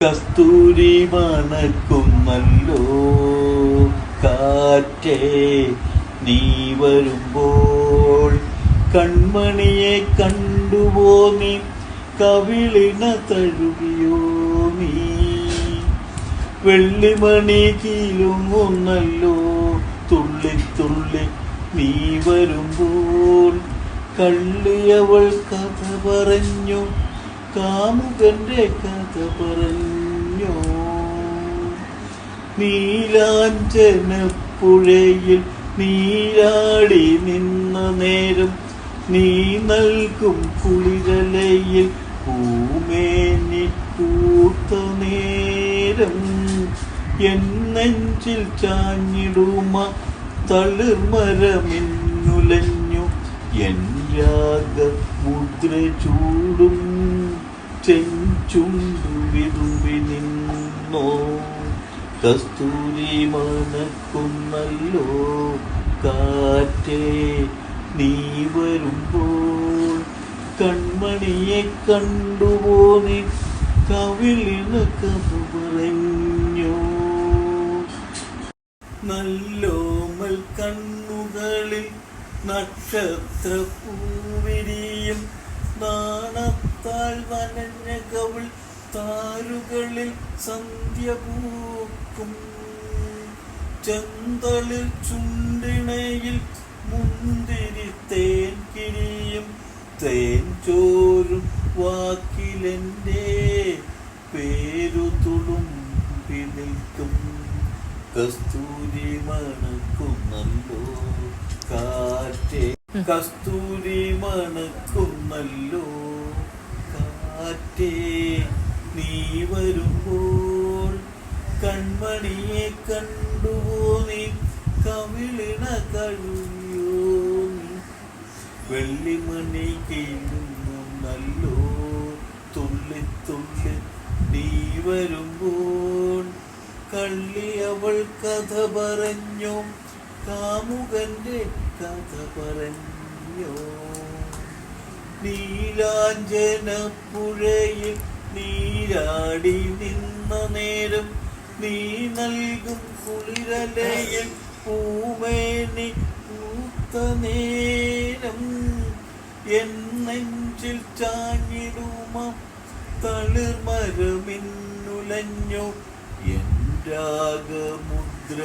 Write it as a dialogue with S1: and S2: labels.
S1: കസ്തൂരി മണക്കുന്നല്ലോ കാറ്റേ, നീ വരുമ്പോൾ കൺമണിയെ കണ്ടുപോ നീ, കവിളിന തഴുകിയോ നീ. വെള്ളിമണി കീലുങ്ങുന്നല്ലോ തുള്ളി തുള്ളി നീ വരുമ്പോൾ. കള്ളിയവൾ കഥ പറഞ്ഞു, കാമുകന്റെ കഥ പറഞ്ഞു. നീലാഞ്ചനപ്പുഴയിൽ നീരാടി നിന്ന നേരം, നീ നൽകും കുളിരലയിൽ പൂമേനി പൂത്ത നേരം. എൻ നെഞ്ചിൽ ചാഞ്ഞിടുമ തളിർമരമിന്നുലഞ്ഞു, എൻ രാഗ മുദ്ര ചൂടും ചെഞ്ചുണ്ടു വിതുമ്പി നിന്നോ. കസ്തൂരി മണക്കുന്നല്ലോ കാറ്റേ, നീ വരുമ്പോൾ കൺമണിയെ കണ്ടുപോ നീ, കവിളിന് കഥ പറഞ്ഞു. നല്ലോമൽ കണ്ണുകളിൽ നക്ഷത്രപ്പൂവിരിയും, നാണത്താൽ നനഞ്ഞ കവിൾ താരുകളിൽ സന്ധ്യ പൂക്കും. ചെന്തളിൽ ചുണ്ടിണയിൽ മുന്തിരി തേൻ കിരിയും, തേൻ ചോരും വാക്കിലെൻ്റെ പേരു തുളുമ്പി നിൽക്കും. കസ്തൂരി മണക്കുന്നല്ലോ കാറ്റേ, കസ്തൂരി മണക്കുന്നല്ലോ കാറ്റേ, നീ വരുമ്പോൾ കൺമണിയെ കണ്ടുപോ നീ, കവിളിന കഴിയോ നീ. വെള്ളിമണി കീഴുന്നല്ലോ തുള്ളി തുള്ളി നീ വരുമ്പോൾ. കള്ളിയവൾ കഥ പറഞ്ഞു, കാമുകന്റെ കഥ പറഞ്ഞു. നീലാഞ്ചനപ്പുഴയിൽ നീരാടി നിന്ന നേരം, നീ നൽകും കുളിരലയിൽ പൂമേനി പൂത്ത നേരം. എൻ നെഞ്ചിൽ ചാഞ്ഞിടുമ തളിർമരമിന്നുലഞ്ഞു, എൻ രാഗമുദ്ര